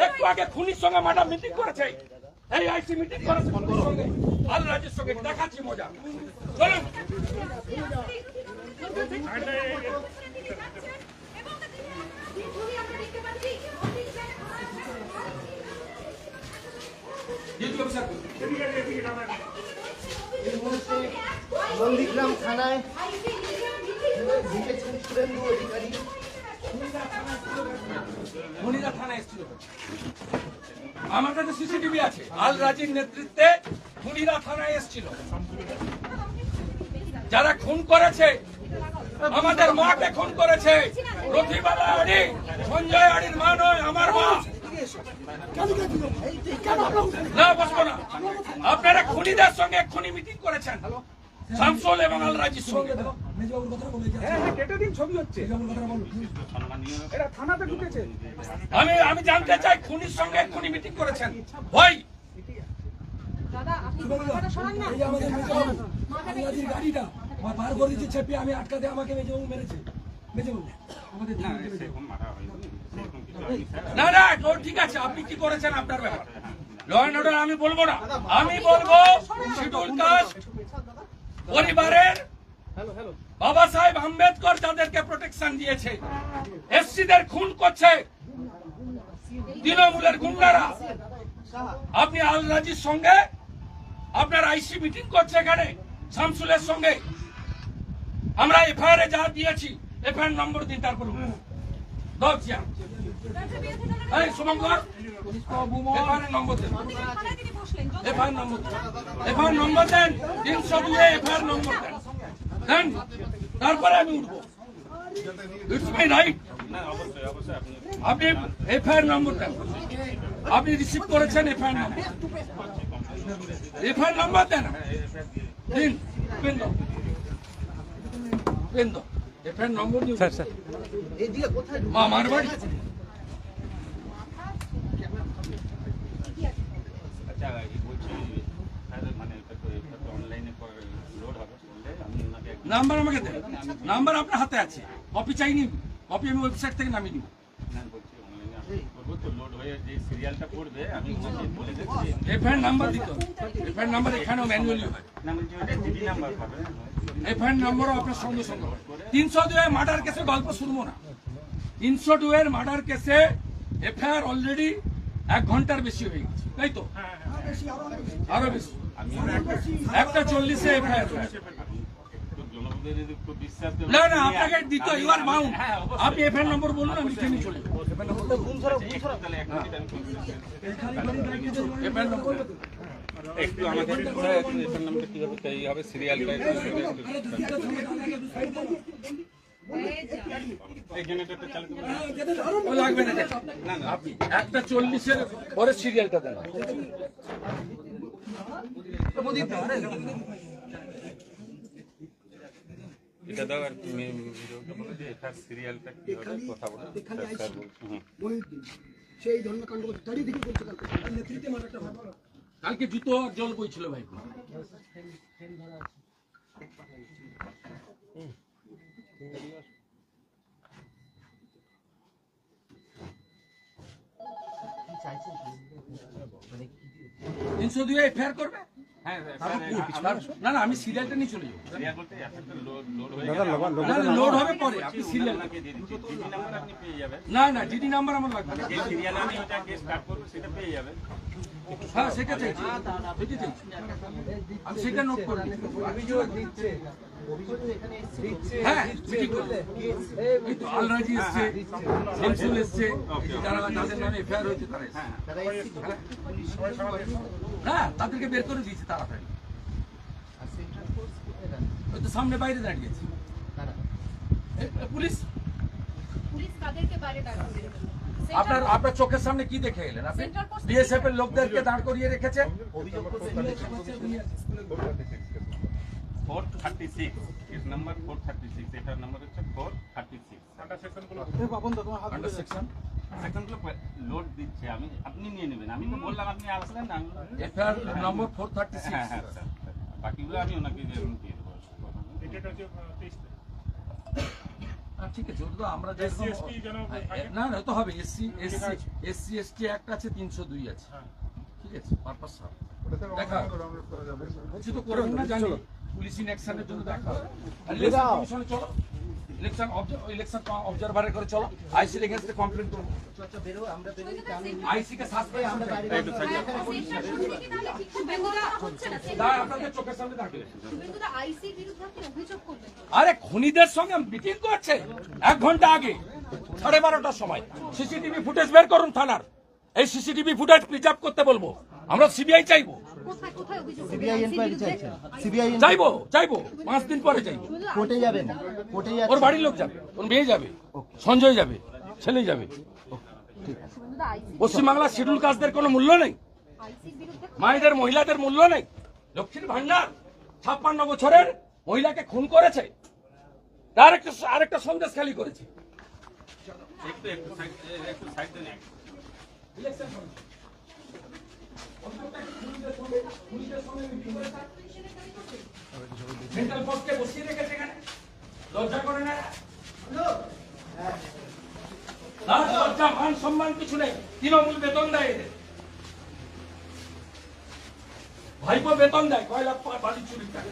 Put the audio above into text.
একটু আগে খুনির সঙ্গে ম্যাডাম মিটিং করেছে, এই আইসি মিটিং করেছে খুনির সঙ্গে, আল রাজির সঙ্গে। দেখাচ্ছি মজা, চলুন। নন্দীগ্রাম থানায় সুরেন্দ্র অধিকারী মনিরা থানায় এসেছিল। আমার কাছে সিসিটিভি আছে, আল রাজির নেতৃত্বে খুনিরা থানায় এসেছিল। যারা খুন করেছে, আমাদের মাকে খুন করেছে, রথিবালা আড়ি, সঞ্জয় আড়ির মা নয়, আমার মা। না বসবো না। আপনারা খুনিদের সঙ্গে এক্ষুনি মিটিং করেছেন, শামসুল এবং আল রাজির সঙ্গে। আমি জানতে চাই খুনির সঙ্গে এক্ষুনি মিটিং করেছেন ভাই। গাড়িটা পার করে দিচ্ছে চেপে, আমি আটকাতে আমাকে মেজবাবু মেরেছে। না না, ঠিক আছে, আপনি কি করেছেন আপনার ব্যাপার, ল অ্যান্ড অর্ডার আমি বলবো না। আমি বলবো শিডিউল কাস্ট পরিবারের বাবা সাহেব আম্বেদকর যাদেরকে প্রোটেকশন দিয়েছে, এসসিদের খুন করছে তৃণমূলের গুন্ডারা। আপনি আল রাজির সঙ্গে আপনার আইসি মিটিং করছে এখানে শামসুলের সঙ্গে। আমরা এফআইআর যা দিয়েছি, এফআইআর নম্বর দিন, তারপর শুভঙ্কর এফআইআর নম্বর দেন, এফআইআর নম্বর দেন, এফআইআর নম্বর দেন, 302 এফআইআর নম্বর দেন, দেন, তারপরে আমি উঠবো। It's my right. আপনি এফআইআর নম্বর দেন, আপনি রিসিভ করেছেন এফআইআর নম্বর, এফআইআর নম্বর দেন, দিন, পেন দাও, এফআইআর নম্বর দিন। স্যার স্যার এইদিকে কোথায় আমার বাড়ি। নাম্বার আমাকে দেন, নাম্বার আপনার হাতে আছে, কপি চাইনি, কপি আমি ওয়েবসাইট থেকে নামিয়ে দিব। এফআইআর নাম্বার দিতে হবে, এফআইআর নাম্বার এখানেও ম্যানুয়ালি হয়। এফআইআর নাম্বারও আপনার সঙ্গে সঙ্গে হয়। 302 মার্ডার কেসে গল্প শুনবো না। 302 মার্ডার কেসে এফআইআর অলরেডি 1 ঘন্টার বেশি হয়ে গেছে, তাই তো? আরো বেশি, 1:40 এফআইআর। না না, আপনাকে দিতে ইউ আর বাউন্ড। আপনি এফআইআর নম্বর বলুন, আমি লিখে নিয়ে চলে যাবো। এফআইআর নম্বর একটু আমাদের এফআইআর নাম্বার কিভাবে তৈরি হবে, সিরিয়ালটা লাগবে না, আপনি 1:40 পরে সিরিয়ালটা দেন। এটা দাও, আর সিরিয়ালটা কিভাবে কথা বলে সেই ধর্মকাণ্ড দাঁড়িয়ে দেখি করছে নেতৃত্বে মারাটা ভালো। কালকে জুতো আর জল বইছিল ভাই। তিনশো দুই এফআইআর করবে। না না, আমি সিরিয়ালটা নিয়ে চলে যাবো। লোড হবে পরে, আপনি সিরিয়াল না না, জিডি নাম্বার আমার লাগবে। হ্যাঁ, সেটা চাইছি, আমি সেটা নোট করে দিচ্ছি। হ্যাঁ, এই তো আল রাজি এসছে, শামসুল এসছে, যারা যাদের নামে এফআইআর হয়েছে তারা এসছে। হ্যাঁ, তাদেরকে বের করে দিয়েছে তাড়াতাড়ি। ওই তো সামনে বাইরে দাঁড়িয়েছে পুলিশ। আপনার চোখের সামনে কি দেখে এলেন? আপনি বিএসএফ এর লোকদেরকে দাঁড় করিয়ে রেখেছেন। 436 এর নাম্বার 436, এটার নাম্বার হচ্ছে 436। আন্ডার সেকশন সেকশনগুলো লোড দিচ্ছে, আপনি নিয়ে নেবেন। আমি তো বললাম আপনি আসলেন না, এফআইআর নম্বর 436। হ্যাঁ হ্যাঁ স্যার, বাকিগুলো আমি ওনাকে দিয়ে দেবো। ঠিক আছে, ওটা তো আমরা না না তো হবে, এসসি এসটি অ্যাক্ট আছে, 302 আছে, ঠিক আছে, পারপাস হবে দেখা বলছি তো করবেন না, জানি পুলিশ ইনঅ্যাকশনের জন্য দেখা হবে। আর ইলেকশন কমিশনে চলো, ইলেকশন অবজারভারে করে চলো, আইসির এগেইনস্টে কমপ্লেন করবো, আচ্ছা বেরো, আমরা বেরোই, আমি আইসি কে সাসপেন্ড আমরা আমরা গাড়ি আপনাদের চোখের সামনে থাকবে। আইসির বিরুদ্ধে আপনি অভিযোগ করবেন? আরে খুনিদের সঙ্গে মিটিং করছে 1 ঘন্টা আগে 12:30টার সময়। সিসিটিভি ফুটেজ বের করুন থানার, এই সিসিটিভি ফুটেজ প্রিজার্ভ করতে বলবো, আমরা সিবিআই চাইবো, কোথায় কোথায় অভিযোগ করবেন? সিবিআই ইনকোয়ারি চাইছেন, সিবিআই চাইবো 5 দিন পরে চাইবো। কোর্টে যাবেন, কোর্টে যাচ্ছেন? ওর বাড়ির লোক যাবে, ওর মেয়ে যাবে, সঞ্জয় যাবে, ছেলে যাবে। শুভেন্দুদা, পশ্চিমবাংলার শিডিউল কাস্টদের কোনো মূল্য নেই, আইসির বিরুদ্ধে মায়েদের মহিলাদের মূল্য নেই। লক্ষ্মীর ভান্ডার 56 বছরের মহিলাকে খুন করেছে, তার আরেকটা সন্দেশ খালি করেছে। একটু সাইড দেন। সেন্ট্রাল ফোর্সকে বসিয়ে রেখেছে এখানে, লজ্জা করে না? তার লজ্জা মান সম্মান কিছু নেই, তৃণমূল বেতন দেয় এদের, ভাইপো বেতন দেয়, 6 লাখ বাড়ি চুরির টাকা।